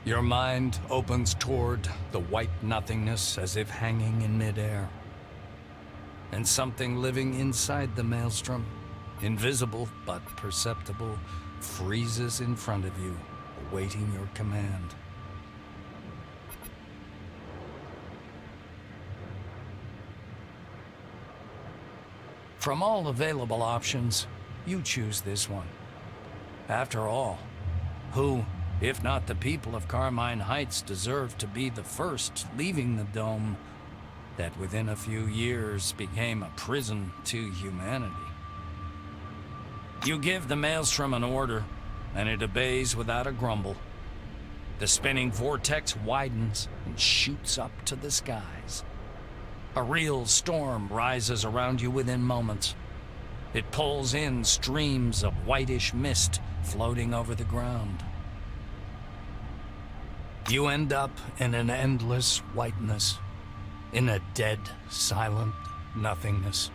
Your mind opens toward the white nothingness as if hanging in midair. And something living inside the maelstrom, invisible but perceptible, freezes in front of you, awaiting your command. From all available options, you choose this one. After all, who, if not the people of Carmine Heights, deserve to be the first leaving the dome that within a few years became a prison to humanity? You give the maelstrom an order, and it obeys without a grumble. The spinning vortex widens and shoots up to the skies. A real storm rises around you within moments. It pulls in streams of whitish mist floating over the ground. You end up in an endless whiteness, in a dead, silent nothingness.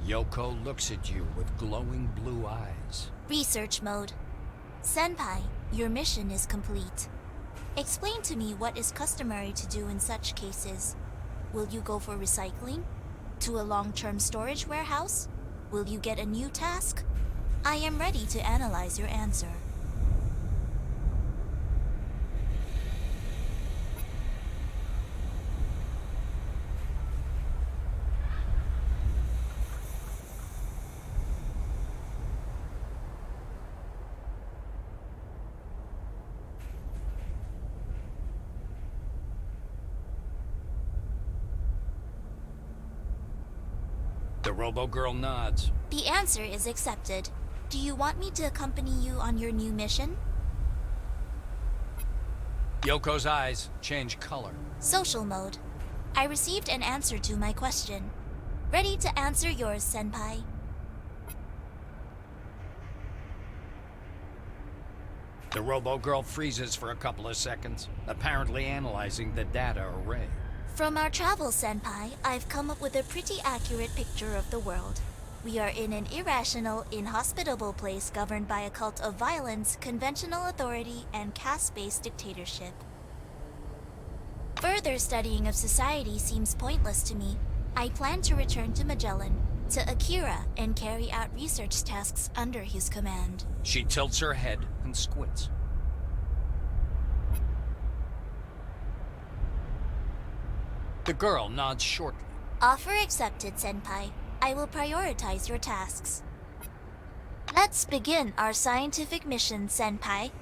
Yoko looks at you with glowing blue eyes. Research mode. Senpai, your mission is complete. Explain to me what is customary to do in such cases. Will you go for recycling? To a long-term storage warehouse? Will you get a new task? I am ready to analyze your answer. The Robo-Girl nods. The answer is accepted. Do you want me to accompany you on your new mission? Yoko's eyes change color. Social mode. I received an answer to my question. Ready to answer yours, Senpai. The Robo-Girl freezes for a couple of seconds, apparently analyzing the data array. From our travels, Senpai, I've come up with a pretty accurate picture of the world. We are in an irrational, inhospitable place governed by a cult of violence, conventional authority, and caste-based dictatorship. Further studying of society seems pointless to me. I plan to return to Magellan, to Akira, and carry out research tasks under his command. She tilts her head and squints. The girl nods shortly. Offer accepted, Senpai. I will prioritize your tasks. Let's begin our scientific mission, Senpai.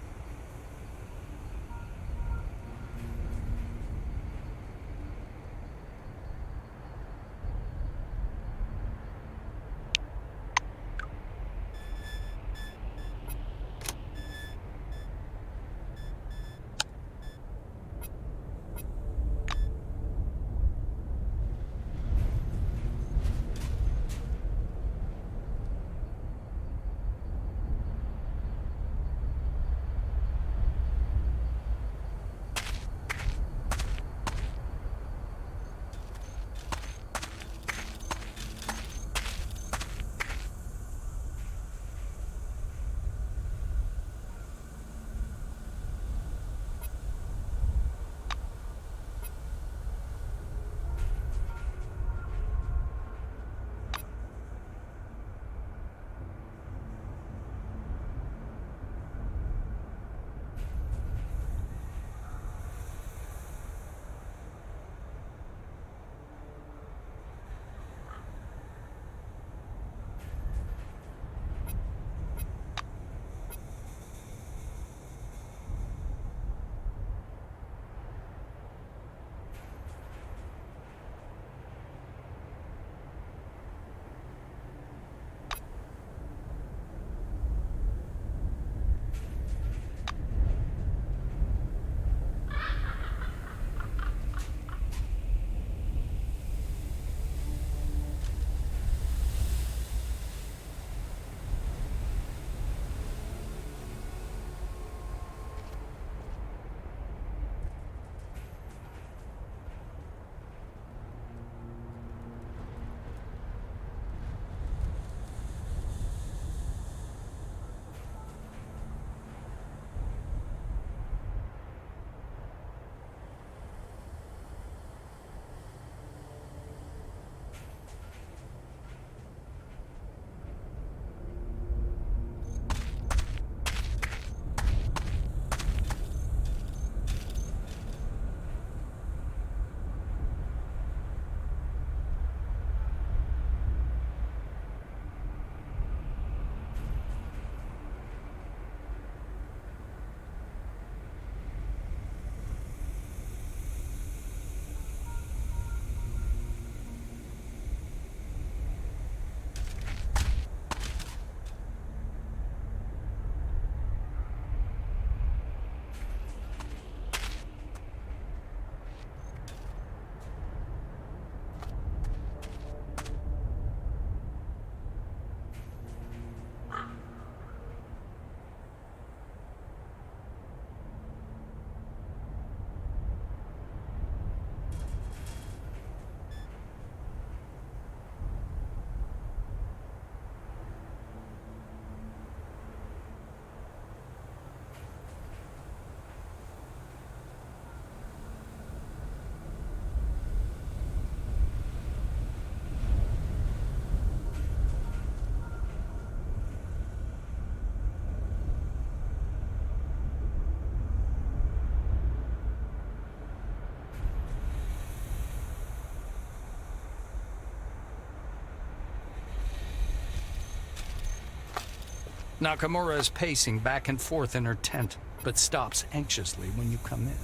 Nakamura is pacing back and forth in her tent, but stops anxiously when you come in.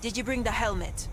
Did you bring the helmet?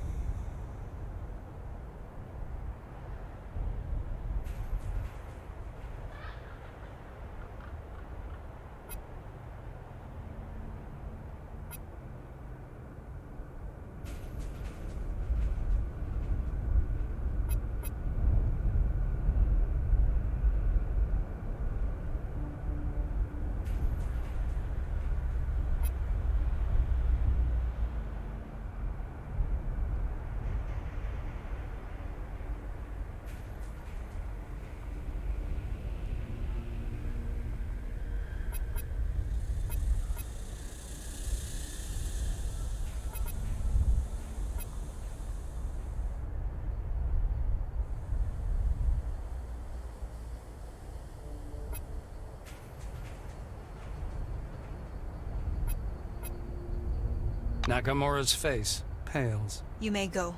Nakamura's face pales. You may go.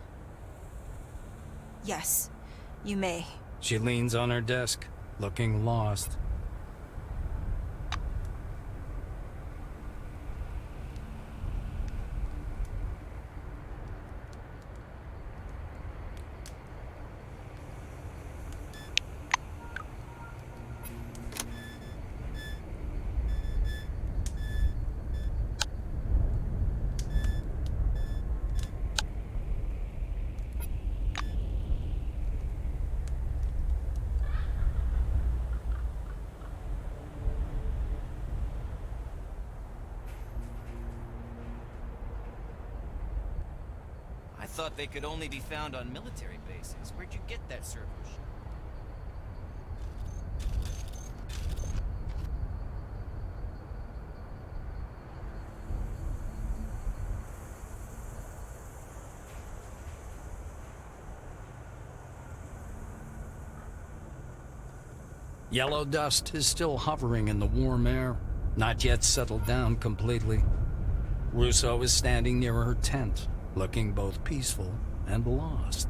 Yes, you may. She leans on her desk, looking lost. I thought they could only be found on military bases. Where'd you get that servo ship? Yellow dust is still hovering in the warm air, not yet settled down completely. Russo is standing near her tent, looking both peaceful and lost.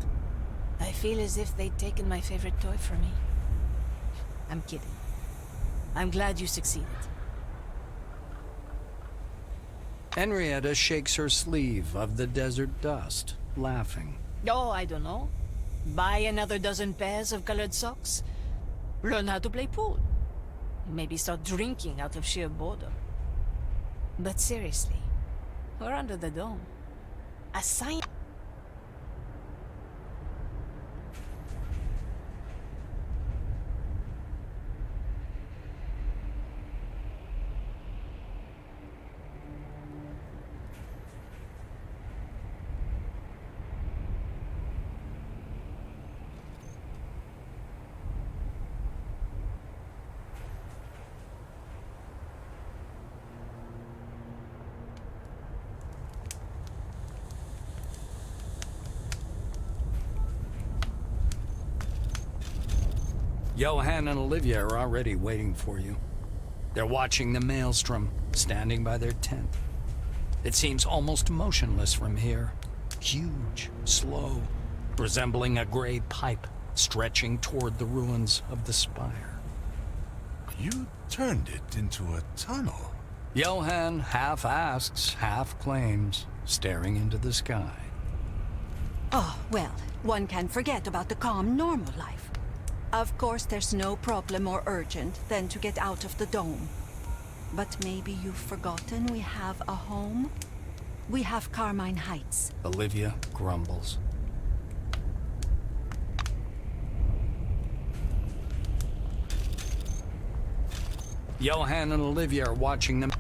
I feel as if they'd taken my favorite toy from me. I'm kidding. I'm glad you succeeded. Henrietta shakes her sleeve of the desert dust, laughing. Oh, I don't know. Buy another dozen pairs of colored socks. Learn how to play pool. Maybe start drinking out of sheer boredom. But seriously, we're under the dome. A sign. Johan and Olivia are already waiting for you. They're watching the maelstrom, standing by their tent. It seems almost motionless from here. Huge, slow, resembling a gray pipe stretching toward the ruins of the spire. You turned it into a tunnel. Johan half asks, half claims, staring into the sky. Oh, well, one can forget about the calm, normal life. Of course, there's no problem more urgent than to get out of the dome. But maybe you've forgotten we have a home? We have Carmine Heights. Olivia grumbles. Johan and Olivia are watching them.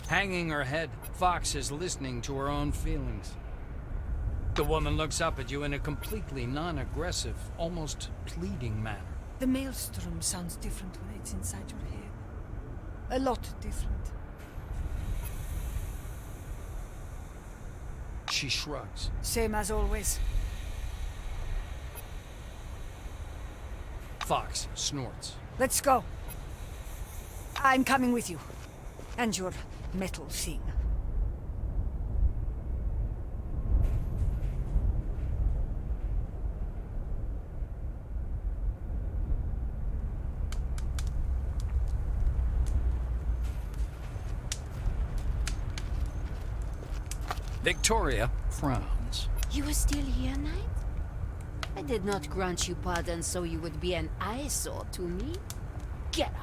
Hanging her head, Fox is listening to her own feelings. The woman looks up at you in a completely non-aggressive, almost pleading manner. The maelstrom sounds different when it's inside your head. A lot different. She shrugs. Same as always. Fox snorts. Let's go. I'm coming with you. And your metal thing. Victoria frowns. You are still here, Knight? I did not grant you pardon so you would be an eyesore to me. Get out.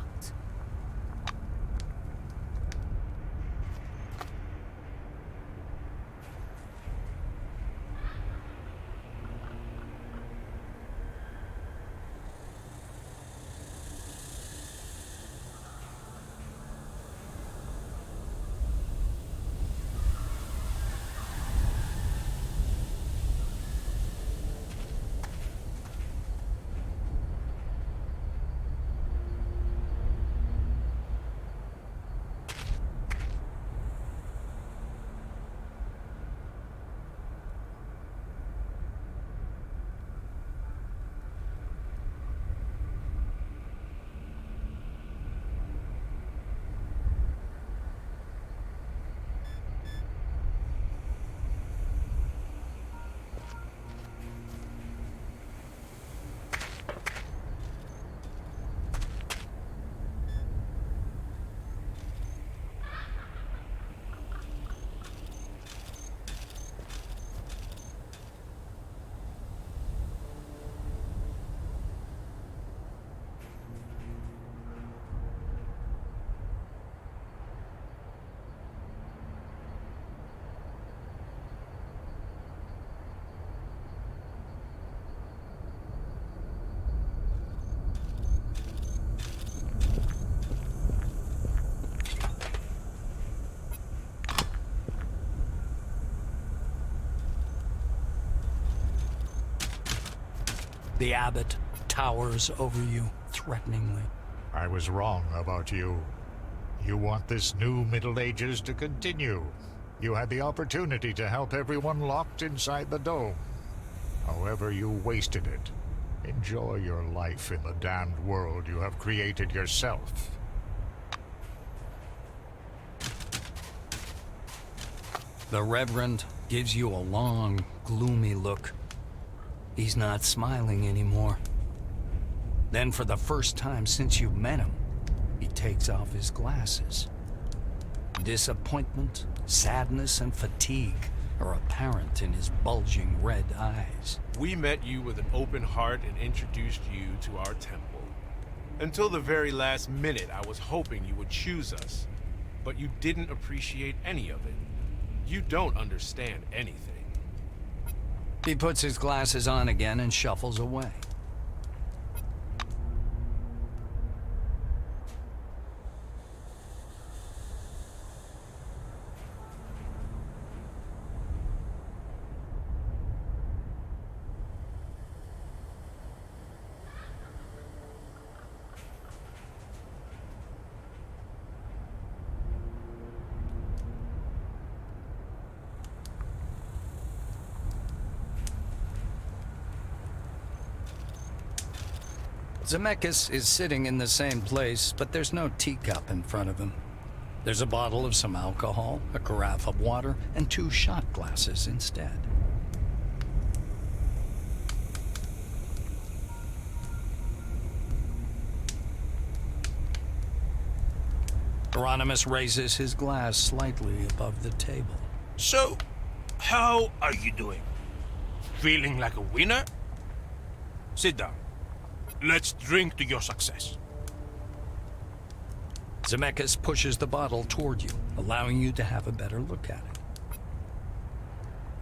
The abbot towers over you threateningly. I was wrong about you. You want this new Middle Ages to continue. You had the opportunity to help everyone locked inside the dome. However, you wasted it. Enjoy your life in the damned world you have created yourself. The Reverend gives you a long, gloomy look. He's not smiling anymore. Then, for the first time since you've met him, he takes off his glasses. Disappointment, sadness, and fatigue are apparent in his bulging red eyes. We met you with an open heart and introduced you to our temple. Until the very last minute, I was hoping you would choose us, but you didn't appreciate any of it. You don't understand anything. He puts his glasses on again and shuffles away. Zemeckis is sitting in the same place, but there's no teacup in front of him. There's a bottle of some alcohol, a carafe of water, and 2 shot glasses instead. Hieronymus raises his glass slightly above the table. So, how are you doing? Feeling like a winner? Sit down. Let's drink to your success. Zemeckis pushes the bottle toward you, allowing you to have a better look at it.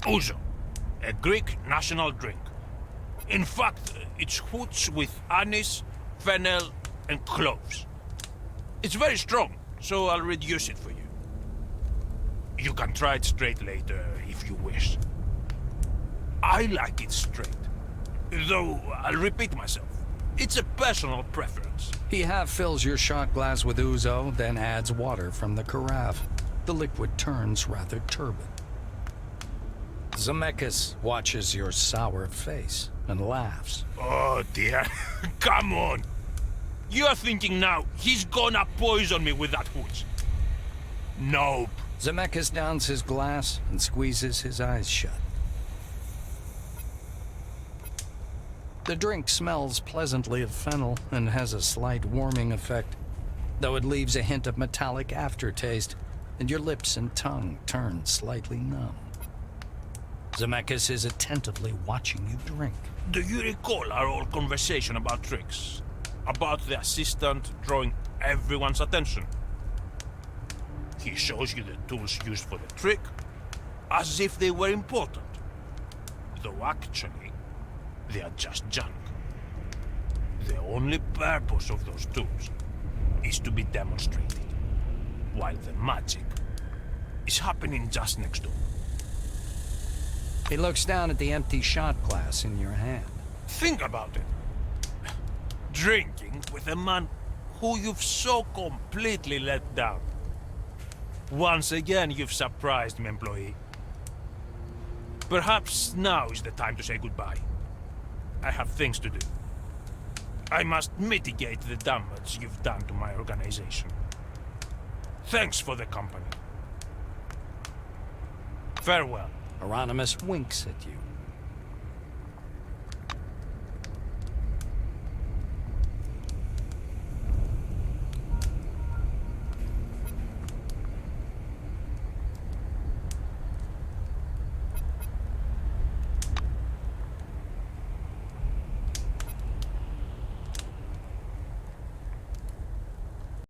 Ouzo, a Greek national drink. In fact, it's hoots with anise, fennel, and cloves. It's very strong, so I'll reduce it for you. You can try it straight later, if you wish. I like it straight. Though, I'll repeat myself. It's a personal preference. He half fills your shot glass with ouzo, then adds water from the carafe. The liquid turns rather turbid. Zemeckis watches your sour face and laughs. Oh dear, come on. You're thinking now, he's gonna poison me with that hooch. Nope. Zemeckis downs his glass and squeezes his eyes shut. The drink smells pleasantly of fennel and has a slight warming effect, though it leaves a hint of metallic aftertaste, and your lips and tongue turn slightly numb. Zemeckis is attentively watching you drink. Do you recall our old conversation about tricks? About the assistant drawing everyone's attention? He shows you the tools used for the trick, as if they were important. Though actually, they are just junk. The only purpose of those tools is to be demonstrated, while the magic is happening just next door. He looks down at the empty shot glass in your hand. Think about it. Drinking with a man who you've so completely let down. Once again, you've surprised me, employee. Perhaps now is the time to say goodbye. I have things to do. I must mitigate the damage you've done to my organization. Thanks for the company. Farewell. Hieronymus winks at you.